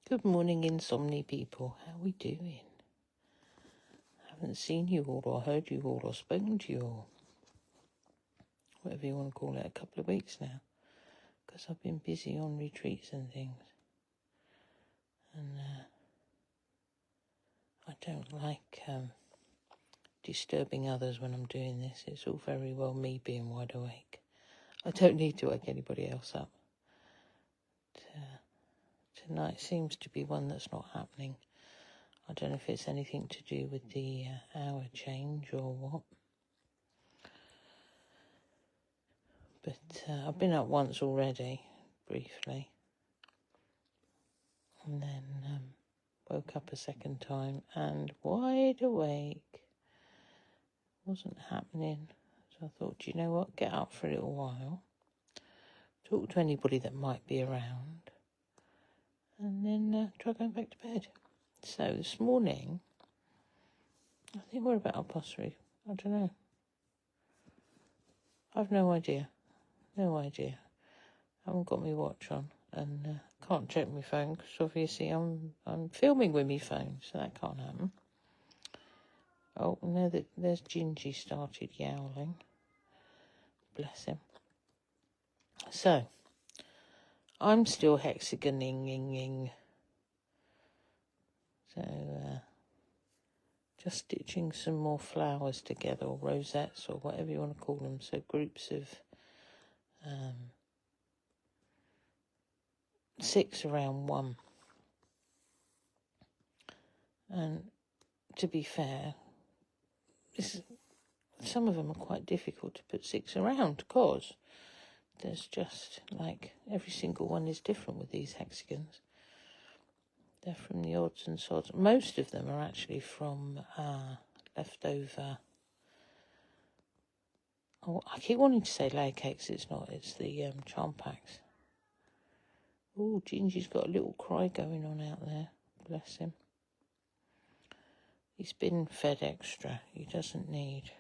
Good morning, Insomni people. How we doing? Haven't seen you all or heard you all or spoken to you all. Whatever you want to call it, a couple of weeks now. Because I've been busy on retreats and things. And I don't like disturbing others when I'm doing this. It's all very well me being wide awake. I don't need to wake anybody else up. Tonight seems to be one that's not happening. I don't know if it's anything to do with the hour change or what. But I've been up once already, briefly. And then woke up a second time and wide awake. Wasn't happening. So I thought, do you know what? Get up for a little while. Talk to anybody that might be around. And then try going back to bed. So this morning, I think we're about 3:30. I don't know. I've no idea. No idea. I haven't got my watch on and can't check my phone because obviously I'm filming with my phone, so that can't happen. Oh, now that there's Gingy started yowling. Bless him. So, I'm still hexagoning. So, just stitching some more flowers together, or rosettes, or whatever you want to call them. So groups of 6 around 1. And to be fair, some of them are quite difficult to put 6 around because there's just like every single one is different with these hexagons. They're from the odds and sods. Most of them are actually from leftover. Oh, I keep wanting to say layer cakes. It's not. It's the charm packs. Oh, Gingy's got a little cry going on out there. Bless him. He's been fed extra. He doesn't need.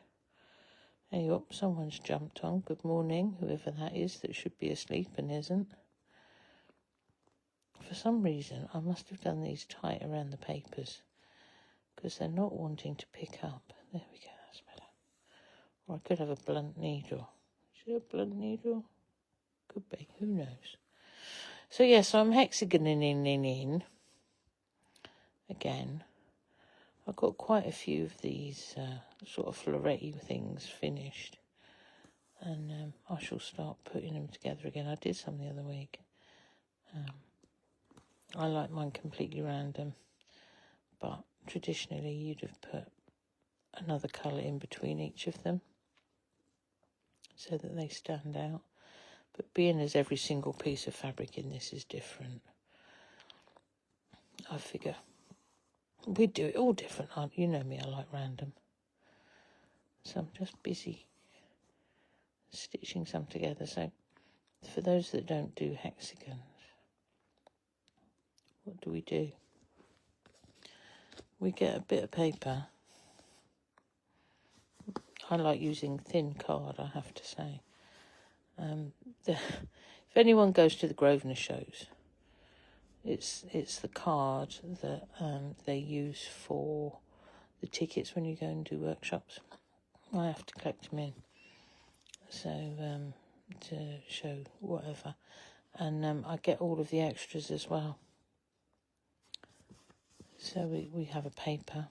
Hey up, someone's jumped on. Good morning, whoever that is that should be asleep and isn't. For some reason, I must have done these tight around the papers because they're not wanting to pick up. There we go, that's better. Or I could have a blunt needle. Is it a blunt needle? Could be, who knows. So yes, I'm hexagoning in again. I've got quite a few of these sort of floret things finished. And I shall start putting them together again. I did some the other week. I like mine completely random. But traditionally you'd have put another colour in between each of them so that they stand out. But being as every single piece of fabric in this is different, I figure we do it all different. You know me, I like random. So I'm just busy stitching some together. So for those that don't do hexagons, what do? We get a bit of paper. I like using thin card, I have to say. If anyone goes to the Grosvenor shows, it's the card that they use for the tickets when you go and do workshops. I have to collect them in, so to show whatever, and I get all of the extras as well. So we have a paper,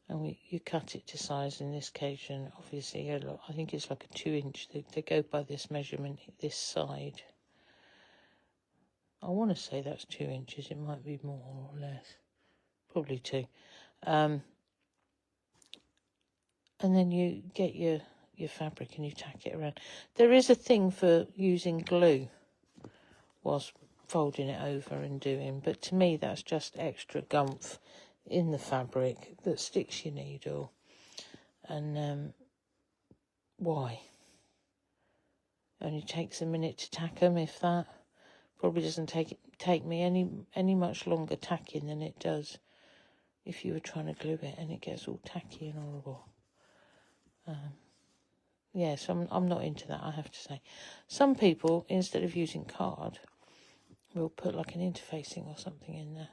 and you cut it to size. In this occasion, obviously, I think it's like a 2-inch. They go by this measurement, this side. I want to say that's 2 inches. It might be more or less. Probably 2. And then you get your fabric and you tack it around. There is a thing for using glue whilst folding it over and doing, but to me that's just extra gumph in the fabric that sticks your needle. And why? Only takes a minute to tack them, if that. Probably doesn't take me any much longer tacking than it does if you were trying to glue it, and it gets all tacky and horrible. So I'm not into that, I have to say. Some people, instead of using card, we'll put like an interfacing or something in there.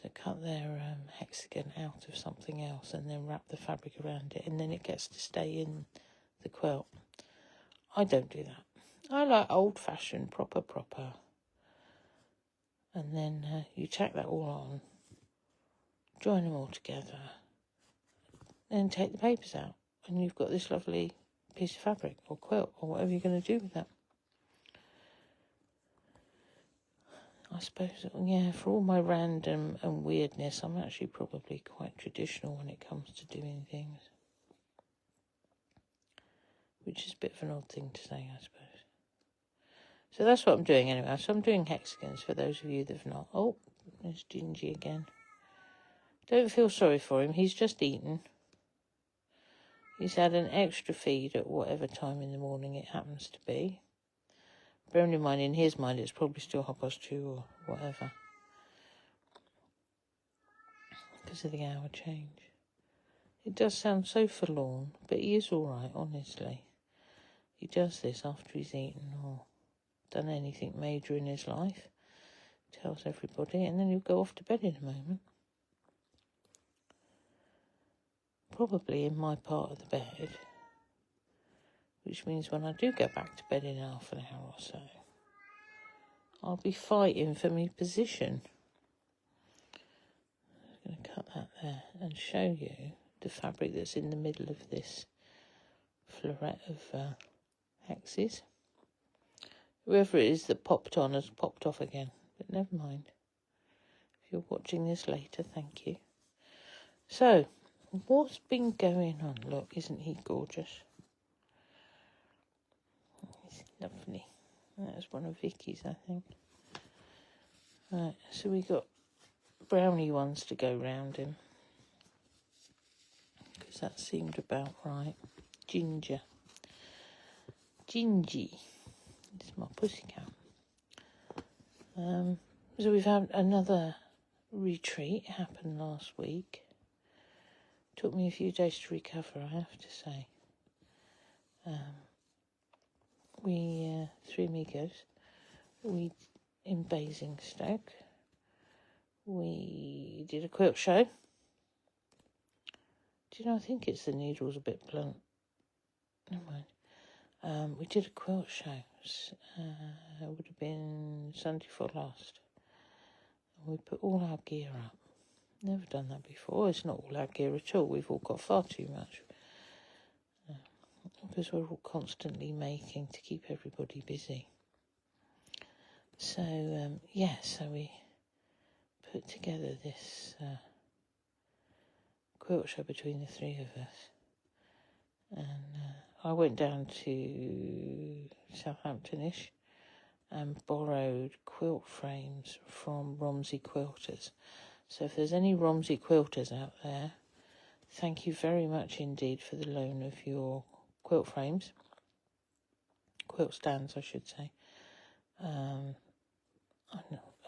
So cut their hexagon out of something else and then wrap the fabric around it, and then it gets to stay in the quilt. I don't do that. I like old-fashioned, proper. And then you tack that all on, join them all together, then take the papers out, and you've got this lovely piece of fabric or quilt or whatever you're going to do with that. I suppose, yeah, for all my random and weirdness, I'm actually probably quite traditional when it comes to doing things. Which is a bit of an odd thing to say, I suppose. So that's what I'm doing anyway. So I'm doing hexagons for those of you that have not. Oh, there's Gingy again. Don't feel sorry for him. He's just eaten. He's had an extra feed at whatever time in the morning it happens to be. Bearing in mind, in his mind, it's probably still 2:30 or whatever. Because of the hour change. It does sound so forlorn, but he is all right, honestly. He does this after he's eaten or done anything major in his life. Tells everybody, and then he'll go off to bed in a moment. Probably in my part of the bed. Which means when I do go back to bed in half an hour or so, I'll be fighting for my position. I'm going to cut that there and show you the fabric that's in the middle of this floret of hexes. Whoever it is that popped on has popped off again, but never mind. If you're watching this later, thank you. So, what's been going on? Look, isn't he gorgeous? He's lovely. That's one of Vicky's, I think. Right, so we got brownie ones to go round him. Because that seemed about right. Ginger. Gingy. It's my pussycat. So we've had another retreat happen last week. Took me a few days to recover, I have to say. We, three amigos, we in Baisingstoke, we did a quilt show. Do you know, I think it's the needle's a bit blunt. Never mind. We did a quilt show. It would have been Sunday before last. And we put all our gear up. Never done that before. It's not all our gear at all. We've all got far too much. Because we're all constantly making to keep everybody busy. So, so we put together this quilt show between the three of us. And I went down to Southampton-ish and borrowed quilt frames from Romsey Quilters. So if there's any Romsey Quilters out there, thank you very much indeed for the loan of your quilt frames. Quilt stands, I should say. I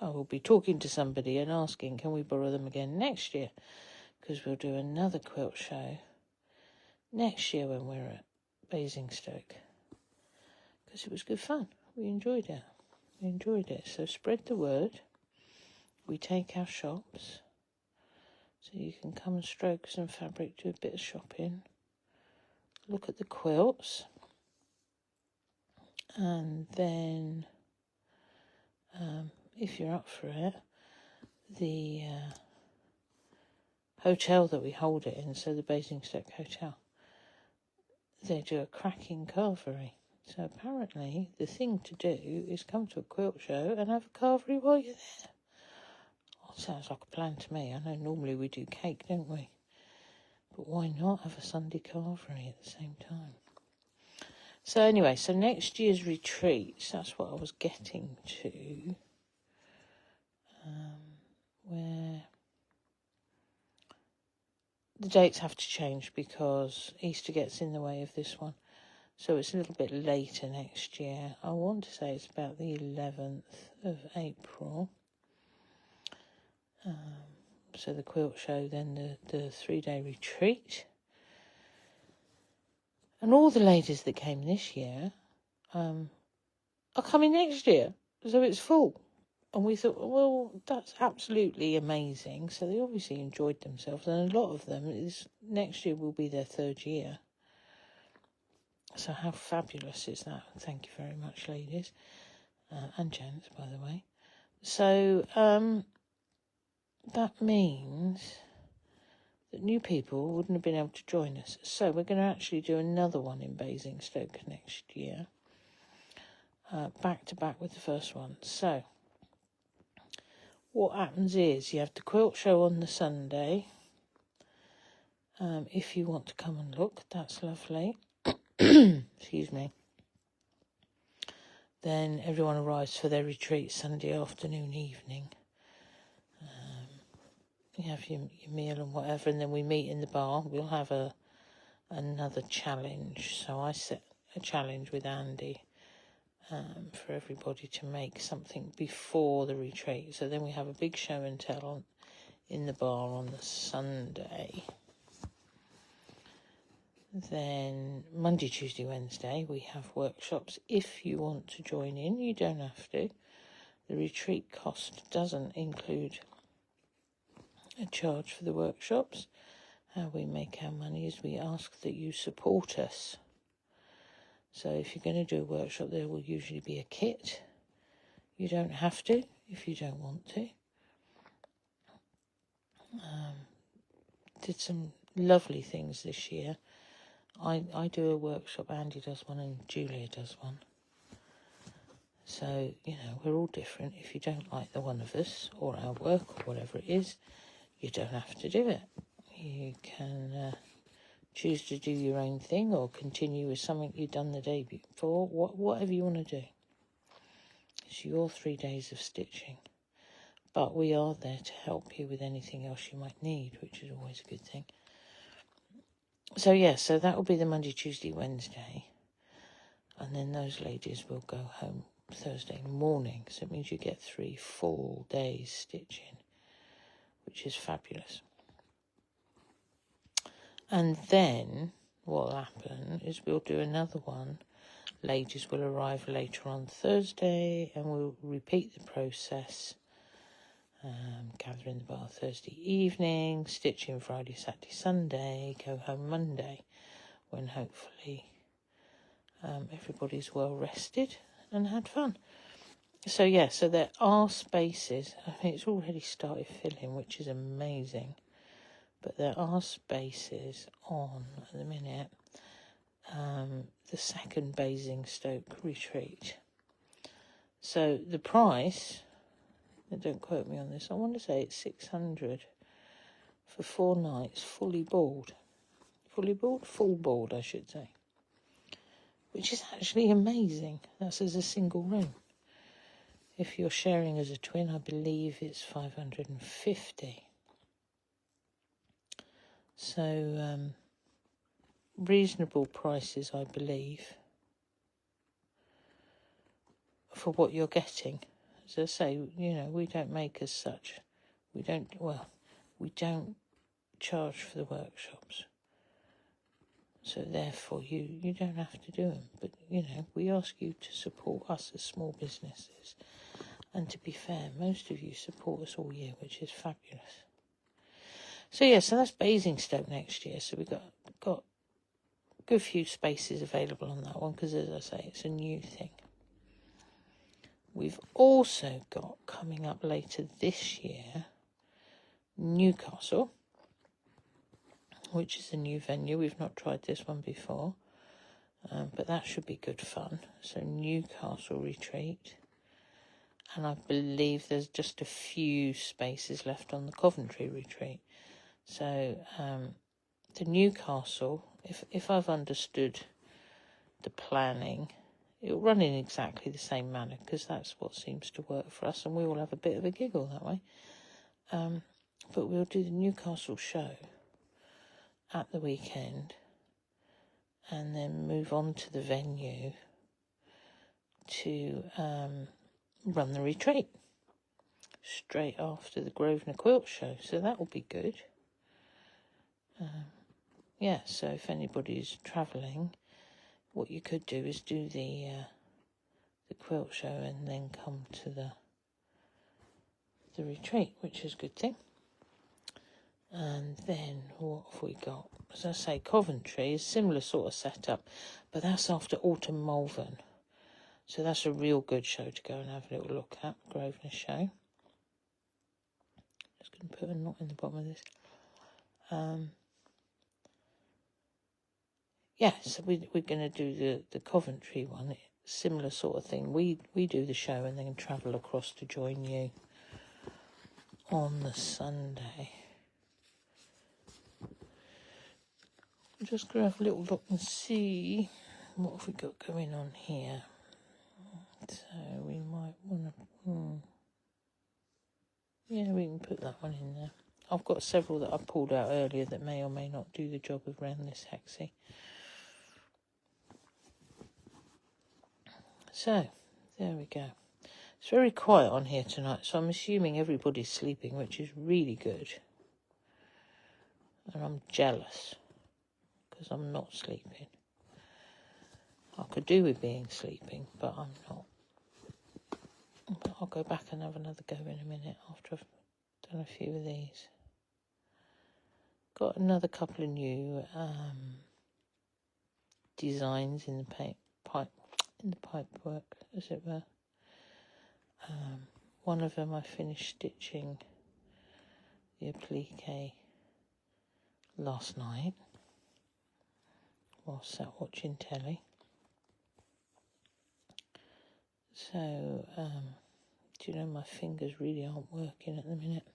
will be talking to somebody and asking, can we borrow them again next year? Because we'll do another quilt show next year when we're at Baisingstoke. Because it was good fun. We enjoyed it. So spread the word. We take our shops. So you can come and stroke some fabric, do a bit of shopping. Look at the quilts. And then, if you're up for it, the hotel that we hold it in, so the Baisingstoke Hotel, they do a cracking carvery. So apparently the thing to do is come to a quilt show and have a carvery while you're there. Oh, sounds like a plan to me. I know normally we do cake, don't we? But why not have a Sunday carvery at the same time? So anyway, so next year's retreats, that's what I was getting to. Where the dates have to change because Easter gets in the way of this one. So it's a little bit later next year. I want to say it's about the 11th of April. So the quilt show, then the 3-day retreat. And all the ladies that came this year are coming next year. So it's full. And we thought, well, that's absolutely amazing. So they obviously enjoyed themselves. And a lot of them, next year will be their 3rd year. So how fabulous is that? Thank you very much, ladies. And gents, by the way. So that means that new people wouldn't have been able to join us. So we're going to actually do another one in Baisingstoke next year. Back to back with the first one. So what happens is you have the quilt show on the Sunday. If you want to come and look, that's lovely. Excuse me. Then everyone arrives for their retreat Sunday afternoon, evening. You have your meal and whatever, and then we meet in the bar. We'll have another challenge. So I set a challenge with Andy for everybody to make something before the retreat. So then we have a big show and tell in the bar on the Sunday. Then Monday, Tuesday, Wednesday, we have workshops. If you want to join in, you don't have to. The retreat cost doesn't include a charge for the workshops. How we make our money is we ask that you support us. So if you're going to do a workshop, there will usually be a kit. You don't have to if you don't want to. Did some lovely things this year. I do a workshop, Andy does one, and Julia does one. So, we're all different. If you don't like the one of us, or our work, or whatever it is, you don't have to do it. You can choose to do your own thing, or continue with something you've done the day before, whatever you want to do. It's your 3 days of stitching. But we are there to help you with anything else you might need, which is always a good thing. So, so that will be the Monday, Tuesday, Wednesday. And then those ladies will go home Thursday morning. So it means you get 3 full days stitching, which is fabulous. And then what will happen is we'll do another one. Ladies will arrive later on Thursday, and we'll repeat the process. Gather in the bar Thursday evening, stitching Friday, Saturday, Sunday, go home Monday, when hopefully everybody's well rested and had fun. So so there are spaces. I mean, it's already started filling, which is amazing. But there are spaces on at the minute. The second Baisingstoke retreat. So the price, don't quote me on this, I want to say it's 600 for 4 nights, fully board. Full board, I should say. Which is actually amazing. That's as a single room. If you're sharing as a twin, I believe it's 550. So, reasonable prices, I believe, for what you're getting. As I say, we don't make as such. We don't charge for the workshops. So therefore, you don't have to do them. But, we ask you to support us as small businesses. And to be fair, most of you support us all year, which is fabulous. So, so that's Baisingstoke next year. So we've got a good few spaces available on that one, because, as I say, it's a new thing. We've also got, coming up later this year, Newcastle, which is a new venue. We've not tried this one before, but that should be good fun. So Newcastle retreat. And I believe there's just a few spaces left on the Coventry retreat. So the Newcastle, if I've understood the planning, it'll run in exactly the same manner, because that's what seems to work for us, and we all have a bit of a giggle that way. But we'll do the Newcastle show at the weekend, and then move on to the venue to run the retreat straight after the Grosvenor Quilt Show. So that will be good. So if anybody's travelling, what you could do is do the quilt show and then come to the the retreat, which is a good thing. And then what have we got? As I say, Coventry is similar sort of setup, but that's after Autumn Malvern. So that's a real good show to go and have a little look at, Grosvenor show. Just going to put a knot in the bottom of this. Yeah, so we're going to do the Coventry one, similar sort of thing. We do the show and then travel across to join you on the Sunday. I'm just going to have a little look and see what have we got going on here. So we might want to... Yeah, we can put that one in there. I've got several that I pulled out earlier that may or may not do the job around this hexie. So, there we go. It's very quiet on here tonight, so I'm assuming everybody's sleeping, which is really good. And I'm jealous, because I'm not sleeping. I could do with being sleeping, but I'm not. But I'll go back and have another go in a minute after I've done a few of these. Got another couple of new designs in the pipework, as it were. One of them I finished stitching the applique last night while sat watching telly. So, do you know, my fingers really aren't working at the minute.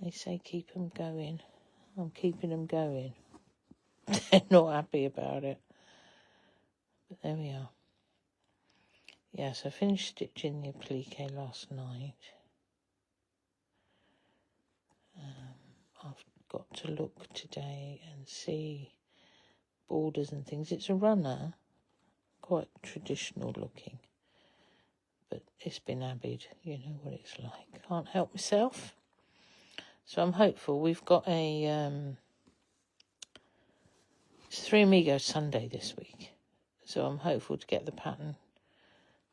They say keep them going. I'm keeping them going. They're not happy about it. But there we are. Yes, I finished stitching the applique last night. I've got to look today and see borders and things. It's a runner, quite traditional looking, but it's been Abbieanne, you know what it's like. Can't help myself. So I'm hopeful. We've got a it's Three Amigos Sunday this week, so I'm hopeful to get the pattern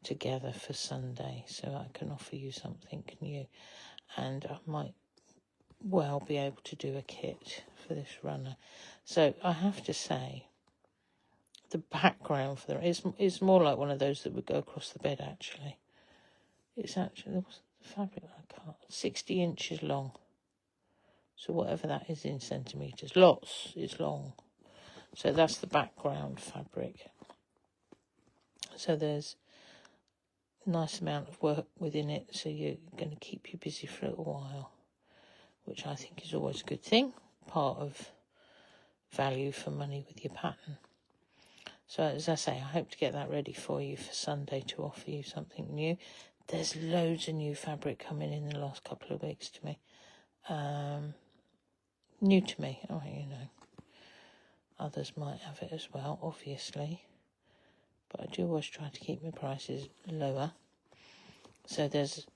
together for Sunday so I can offer you something new, and I might well be able to do a kit for this runner. So I have to say, the background for it's more like one of those that would go across the bed. Actually, it's actually, what's the fabric? I can't. 60 inches long. So whatever that is in centimetres, lots is long. So that's the background fabric. So there's a nice amount of work within it, so you're going to keep you busy for a little while, which I think is always a good thing, part of value for money with your pattern. So as I say, I hope to get that ready for you for Sunday to offer you something new. There's loads of new fabric coming in the last couple of weeks to me. New to me, oh, you know. Others might have it as well, obviously. But I do always try to keep my prices lower. So there's,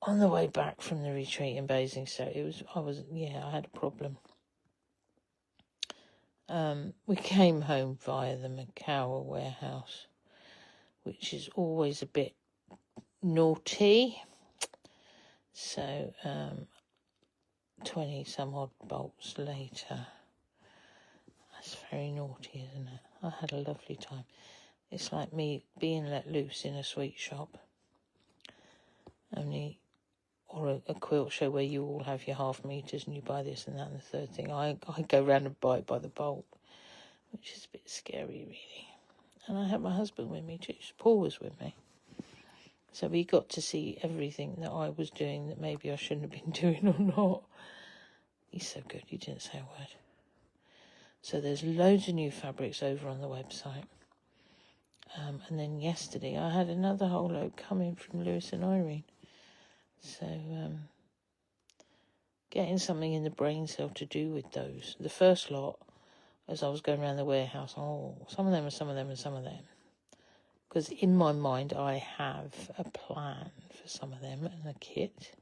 on the way back from the retreat in Baisingstoke, I had a problem. We came home via the Macau warehouse, which is always a bit naughty. So, 20 some odd bolts later. That's very naughty, isn't it? I had a lovely time. It's like me being let loose in a sweet shop. Or a quilt show where you all have your half meters and you buy this and that and the third thing. I go round and buy it by the bolt, which is a bit scary, really. And I had my husband with me too. Paul was with me. So we got to see everything that I was doing that maybe I shouldn't have been doing or not. He's so good, he didn't say a word. So there's loads of new fabrics over on the website. And then yesterday I had another whole load coming from Lewis and Irene. So getting something in the brain cell to do with those. The first lot, as I was going around the warehouse, some of them and some of them and some of them. Because in my mind I have a plan for some of them and a kit.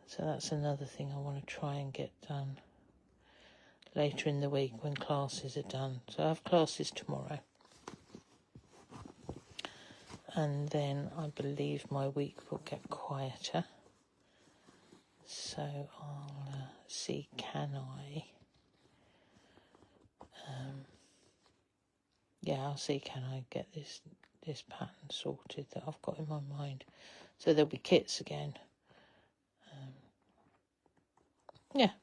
So that's another thing I want to try and get done later in the week when classes are done. So I have classes tomorrow. and then I believe my week will get quieter. So I'll see, can I... I'll see, can I get this pattern sorted that I've got in my mind. So there'll be kits again.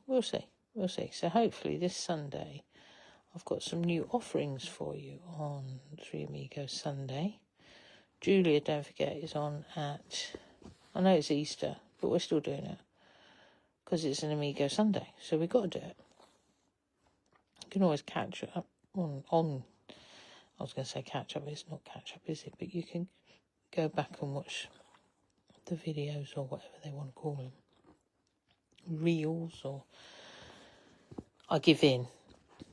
We'll see. We'll see. So hopefully this Sunday I've got some new offerings for you on Three Amigos Sunday. Julia, don't forget, is on at... I know it's Easter, but we're still doing it. Because it's an Amigo Sunday, so we've got to do it. You can always catch up on I was going to say catch up, it's not catch up, is it? But you can go back and watch the videos or whatever they want to call them. Reels, or... I give in.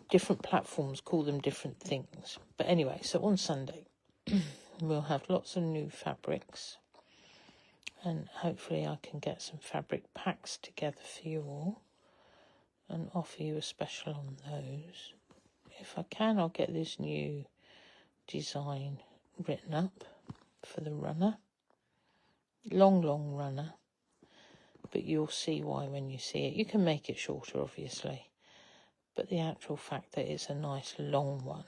Different platforms call them different things. But anyway, so on Sunday, we'll have lots of new fabrics. And hopefully I can get some fabric packs together for you all and offer you a special on those. If I can, I'll get this new design written up for the runner. Long runner, but you'll see why when you see it. You can make it shorter, obviously, but the actual fact that it's a nice long one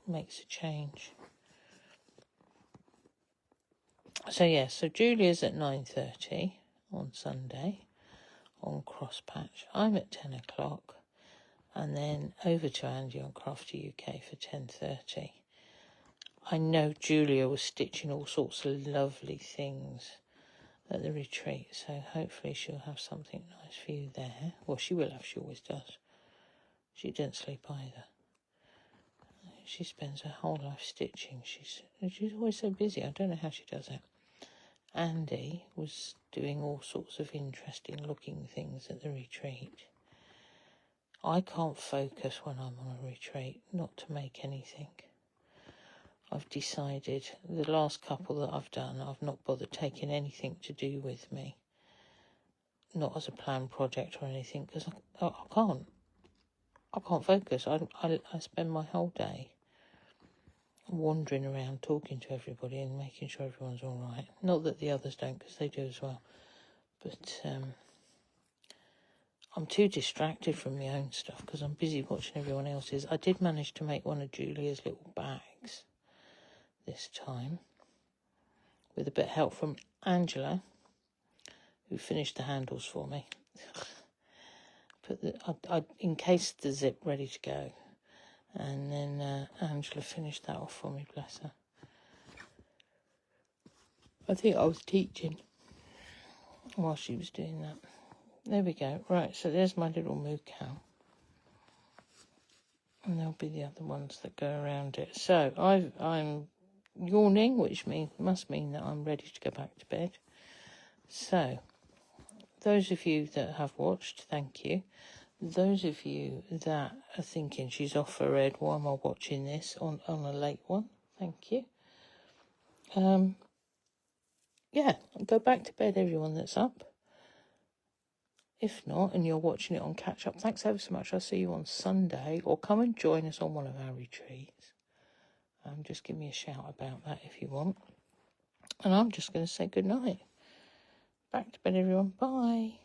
makes a change. So so Julia's at 9:30 on Sunday on Cross Patch. I'm at 10 o'clock, and then over to Andy on Crafty UK for 10:30. I know Julia was stitching all sorts of lovely things at the retreat, so hopefully she'll have something nice for you there. Well, she will have, she always does. She didn't sleep either. She spends her whole life stitching. She's always so busy. I don't know how she does it. Andy was doing all sorts of interesting looking things at the retreat. I can't focus when I'm on a retreat, not to make anything. I've decided the last couple that I've done, I've not bothered taking anything to do with me. Not as a planned project or anything, because I can't. I can't focus. I spend my whole day wandering around talking to everybody and making sure everyone's all right. Not that the others don't, because they do as well. But I'm too distracted from my own stuff because I'm busy watching everyone else's. I did manage to make one of Julia's little bags this time with a bit of help from Angela, who finished the handles for me. I encased the zip ready to go, and then Angela finished that off for me, bless her. I think I was teaching while she was doing that. There we go. Right, so there's my little moo cow. And there'll be the other ones that go around it. So I'm yawning, which must mean that I'm ready to go back to bed. So those of you that have watched, thank you. Those of you that are thinking she's off her head, why am I watching this on a late one? Thank you. Go back to bed, everyone that's up. If not, and you're watching it on catch up, thanks ever so much. I'll see you on Sunday, or come and join us on one of our retreats. Just give me a shout about that if you want. And I'm just going to say good night. Back to bed, everyone. Bye.